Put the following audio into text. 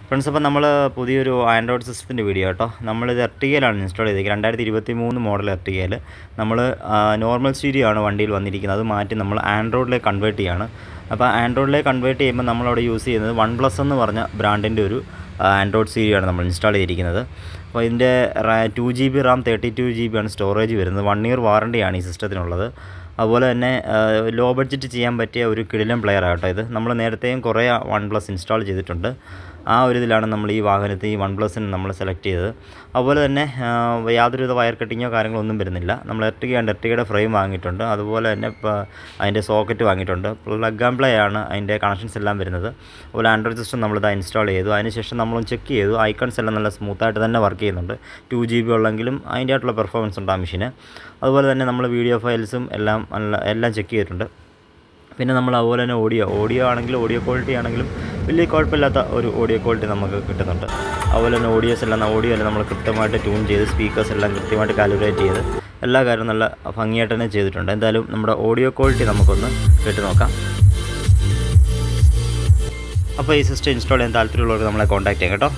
Friends, അപ്പോൾ നമ്മൾ പുതിയൊരു ആൻഡ്രോയിഡ് സിസ്റ്റത്തിൻ്റെ വീഡിയോ കേട്ടോ. നമ്മളിത് എർട്ടിഗയിലാണ് ഇൻസ്റ്റാൾ ചെയ്തിരിക്കുന്നത്. 2023 മോഡൽ എർട്ടിഗയിൽ നമ്മൾ നോർമൽ സ്റ്റീരിയോ ആണ് വണ്ടിയിൽ വന്നിരിക്കുന്നത്. അത് മാറ്റി നമ്മൾ ആൻഡ്രോയിഡിലേക്ക് കൺവേർട്ട് ചെയ്യുകയാണ്. അപ്പോൾ ആൻഡ്രോയിഡിലേക്ക് കൺവേർട്ട് ചെയ്യുമ്പോൾ നമ്മളവിടെ യൂസ് ചെയ്യുന്നത് OnePlus എന്ന് പറഞ്ഞ ബ്രാൻഡിൻ്റെ ഒരു ആൻഡ്രോയിഡ് സ്റ്റീരിയോ ആണ് നമ്മൾ ഇൻസ്റ്റാൾ ചെയ്തിരിക്കുന്നത്. അപ്പോൾ ഇതിൻ്റെ 2GB റാം 32GB ആണ് സ്റ്റോറേജ് വരുന്നത്. 1 ഇയർ വാറണ്ടിയാണ് ഈ സിസ്റ്റത്തിനുള്ളത്. അതുപോലെ തന്നെ ലോ ബഡ്ജറ്റ് ചെയ്യാൻ പറ്റിയ ഒരു കിടിലൻ പ്ലെയറാണ് കേട്ടോ ഇത്. നമ്മൾ നേരത്തെയും കുറേ OnePlus ഇൻസ്റ്റാൾ ചെയ്തിട്ടുണ്ട്. ആ ഒരു ഇതിലാണ് നമ്മൾ ഈ വാഹനത്തിൽ ഈ OnePlusന് നമ്മൾ സെലക്ട് ചെയ്തത്. അതുപോലെ തന്നെ യാതൊരുവിധ വയർ കട്ടിങ്ങോ കാര്യങ്ങളോ ഒന്നും വരുന്നില്ല. നമ്മൾ എർട്ടിഗയുടെ ഫ്രെയിം വാങ്ങിയിട്ടുണ്ട്. അതുപോലെ തന്നെ അതിൻ്റെ സോക്കറ്റ് വാങ്ങിയിട്ടുണ്ട്. പ്ലഗ് ആൻഡ് പ്ലേ ആണ് അതിൻ്റെ കണക്ഷൻസ് എല്ലാം വരുന്നത്. അതുപോലെ ആൻഡ്രോയിഡ് സിസ്റ്റം നമ്മളിത് ഇൻസ്റ്റാൾ ചെയ്തു. അതിനുശേഷം നമ്മളൊന്ന് ചെക്ക് ചെയ്തു. ഐക്കൺസ് എല്ലാം നല്ല സ്മൂത്തായിട്ട് തന്നെ വർക്ക് ചെയ്യുന്നുണ്ട്. 2GB ഉള്ളെങ്കിലും അതിൻ്റെ ആയിട്ടുള്ള പെർഫോമൻസ് ഉണ്ട് ആ മെഷീന്. അതുപോലെ തന്നെ നമ്മൾ വീഡിയോ ഫയൽസും എല്ലാം ചെക്ക് ചെയ്തിട്ടുണ്ട്. പിന്നെ നമ്മൾ അതുപോലെ തന്നെ ഓഡിയോ ആണെങ്കിലും ഓഡിയോ ക്വാളിറ്റി ആണെങ്കിലും വലിയ കുഴപ്പമില്ലാത്ത ഒരു ഓഡിയോ ക്വാളിറ്റി നമുക്ക് കിട്ടുന്നുണ്ട്. അതുപോലെ തന്നെ ഓഡിയോ എല്ലാം നമ്മൾ കൃത്യമായിട്ട് ട്യൂൺ ചെയ്ത് സ്പീക്കേഴ്സ് എല്ലാം കൃത്യമായിട്ട് കാലിബ്രേറ്റ് ചെയ്ത് എല്ലാ കാര്യവും നല്ല ഭംഗിയായിട്ട് തന്നെ ചെയ്തിട്ടുണ്ട്. എന്തായാലും നമ്മുടെ ഓഡിയോ ക്വാളിറ്റി നമുക്കൊന്ന് കേട്ട് നോക്കാം. അപ്പോൾ ഈ സിസ്റ്റം ഇൻസ്റ്റാൾ ചെയ്യാൻ താല്പര്യമുള്ളവർക്ക് നമ്മളെ കോൺടാക്ട് ചെയ്യാം കേട്ടോ.